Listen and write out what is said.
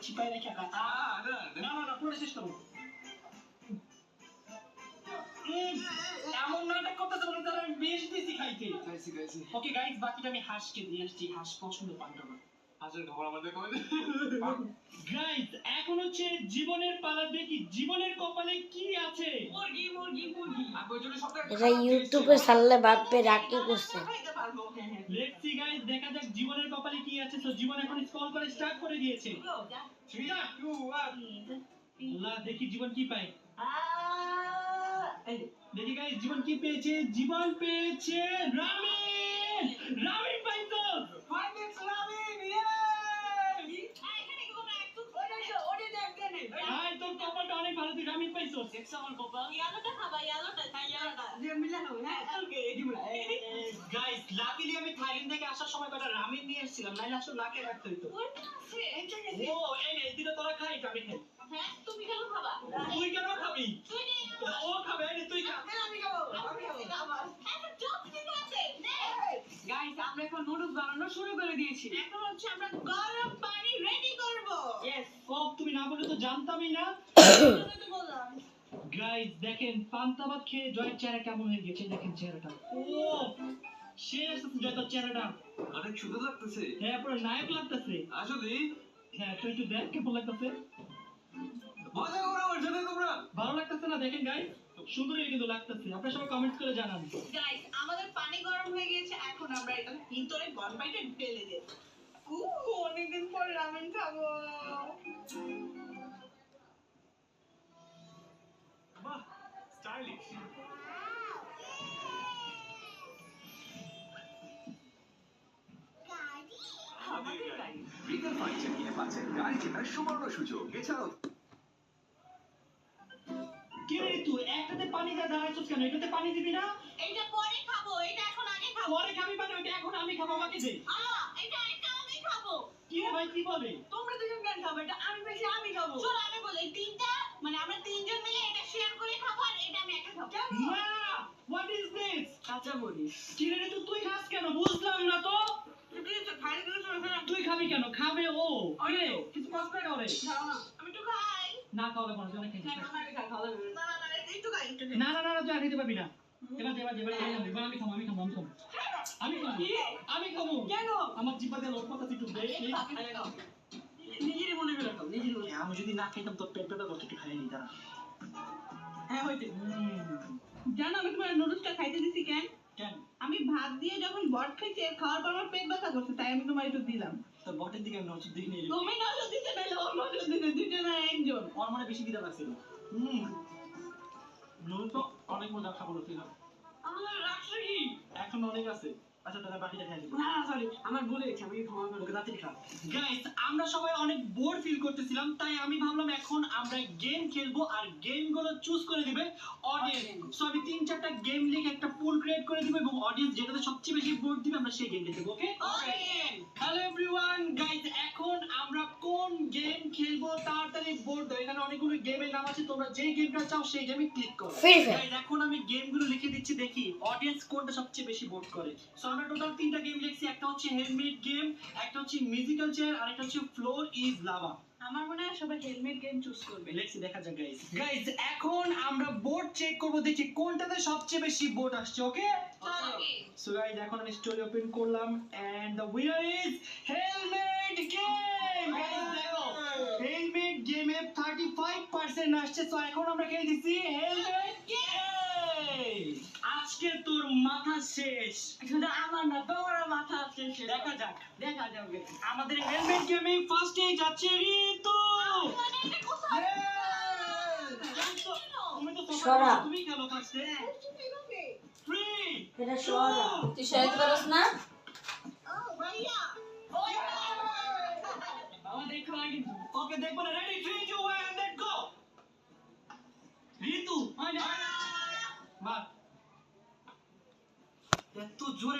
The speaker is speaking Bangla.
চিপাই রেখে না না না পুরো চেষ্টা করো এমন নাটক করতেছে মনে তারা বেশ দিছি খাইতে খাইছি ওকে গাইস বাকিটা আমি হাঁসকে দিয়ে আসছি হাঁস পছন্দ পান্তা না হাঁসের খবর আমাদের কই গাইস এখন হচ্ছে জীবনের পালা দেখি জীবনের কপালে কি আছে মুরগি মুরগি মুরগি আগের জন্য সবটা এটা ইউটিউবে ছাড়লে ভাববে রাকি করছে লেটস সি গাইস দেখা যাক জীবনের কপালে কি আছে তো জীবন এখন স্ক্রল করে স্টার্ট করে দিয়েছে 3 2 1 আল্লাহ দেখি জীবন কি পায় দেখি গাইস জীবন কি পেয়েছে জীবন পেয়েছে রামিন রামিন পাইছো ফাইনেক্স রামিন ইয়ে এখানে কোন একটু ওরে দেখেন আই তোর কপালটা অনেক ভালো তুই রামিন পাইছো দেখছ আমার কপাল ইয়ালোটা খাবা ইয়ালোটা তাই ইয়ালোটা যে মিলানো হ্যাঁ ওকে গাইস লাকিলি আমি থাইল্যান্ড থেকে আসার সময় কটা রামিন নিয়ে এসেছিলাম নাইলে আসলে লাকে রাখতে হইতো কোনটা আছে ও এই দিনে তোরা খাই আমি খাই হ্যাঁ তুমি কেন খাবা তুই কেন খাবি তুই ও খাবে তুই খা আমি খাবো এখন জব ঠিক আছে গাইস আমরা এখন নুডলস বানানো শুরু করে দিয়েছি এখন হচ্ছে আমরা গরম পানি রেডি করব यस ও তুমি না বলে তো জানতামই না তো বললাম গাইস দেখেন পান্তা ভাত খেয়ে জয়ের চেহারা কেমন হয়ে গেছে দেখেন চেহারাটা ও শেষ জয়ের চেহারাটা অনেক সুন্দর লাগতেছে হ্যাঁ পুরো নায়ক লাগতেছে আসলে হ্যাঁ তুই একটু দেখ কেমন লাগতেছে মজা করো আমার সাথে তোমরা ভালো লাগতেছে না দেখেন গাইস সুন্দরই কিন্তু লাগতেছে আপনারা সবাই কমেন্টস করে জানান গাইস আমাদের পানি গরম হয়ে গিয়েছে এখন আমরা এটা ভিতরে বনপাইটা ঢেলে দেব অনেকদিন পর রামেন খাবো বাহ স্টাইলিশ আমাদের গাড়ি রিগল ফার্নিচার কিনে পাচ্ছেন গাড়ি কেনার সুবর্ণ সুযোগ এছাড়াও কি রে তুই একটাতে পানি দা দাঁড়াইছস কেন এটাতে পানি দিবি না এইটা পরে খাবো এটা এখন আগে খাবো পরে খাবি মানে ওটা এখন আমি খাবো আমাকে দে এটা একটা আমি খাবো কি রে ভাই কি বলে তোমরা দুজন কেন খাবে এটা আমি বেশি আমি খাবো চল আমি বলি তিনটা মানে আমরা তিনজন মিলে এটা শেয়ার করে খাবো আর এটা আমি একা খাবো না হোয়াট ইজ দিস কাঁচা মরিচ কি রে তুই খাস কেন বুঝলাম না তো তুই খাবি কেন খাবে ও আরে কিছু কষ্ট করে খাবে আমি তো খাই না খাওয়াবে মনে হয় অনেক খাই না না না না তুই আর খেতে পারবি না এবার আমি খাবো কেন আমার জিব্বাতে লোক কথা একটু দে নিজেরই মনে করে খাও নিজেরই আমি যদি না খাইতাম তোর পেট ব্যথা করতে একটু খাই নি দাঁড়া হ্যাঁ হইতে জানো আমি তোমার নুডলসটা খাইতে দিছি কেন কেন আমি ভাত দিয়ে যখন বট খাইছি খাওয়ার পর আমার পেট ব্যথা করছে তাই আমি তোমার একটু দিলাম তো বটের দিকে আমি নজর দিই নিয়ে তুমি নজর দিতে নাইলে ওর নজর দিতে দুইজন আর একজন ওর মনে বেশি দিতে লাগছিল নুডলস তো অনেক মজা খাবো ছিল আমার রাখছে কি এখন অনেক আছে আচ্ছা তোরা বাকিটা খাই দিবি না সরি আমার ভুল হয়েছে আমি ক্ষমা করে ওকে তাড়াতাড়ি খা গাইস আমরা সবাই অনেক বোর ফিল করতেছিলাম তাই আমি ভাবলাম এখন আমরা গেম খেলবো আর গেমগুলো চুজ করে দিবে অডিয়েন্স সো আমি 3-4টা গেম লিখে একটা পুল ক্রিয়েট করে দিব এবং অডিয়েন্স যেটাতে সবচেয়ে বেশি ভোট দিবে আমরা সেই গেমটা খেলবো ওকে হ্যালো এভরিওয়ান গাইস এখন আমরা কোন গেম খেলবো তাড়াতাড়ি ভোট দাও এখানে অনেকগুলো গেমের নাম আছে তোমরা যেই গেমটা চাও সেই গেমে ক্লিক করো গাইস এখন আমি গেমগুলো লিখে দিচ্ছি দেখি অডিয়েন্স কোনটা সবচেয়ে বেশি ভোট করে সো আমরা টোটাল 3টা গেম লিখছি একটা হচ্ছে হেলমেট গেম একটা হচ্ছে মিউজিক্যাল চেয়ার আর একটা হচ্ছে ফ্লোর ইজ লাভা আমার মনে হয় সবাই হেলমেট গেম চুজ করবে লেটস দেখা যাক গাইস এখন আমরা বোর্ড চেক করব দেখি কোনটাতে সবচেয়ে বেশি ভোট আসছে ওকে সো গাইস এখন আমি স্টোরি ওপেন করলাম and the winner is helmet game guys দেখো হেলমেট গেমে 35% আসছে সো এখন আমরা খেলে দিছি হেলমেট গেম আজকে তোর মাথা শেষ শুধু আমার না তোর মাথা শেষ দেখা যাবে আমাদের হেলমেট গেমে ফার্স্টেই যাচ্ছে ঋতু তুমি তো তুমি খেলো ফার্স্টে 3 এটা সরা তুই সরাতে পারছ না ভাইয়া বাবা দেখো আগে ওকে দেখো না রেডি 3 2 1 লেটস গো ঋতু বাহ এত জোরে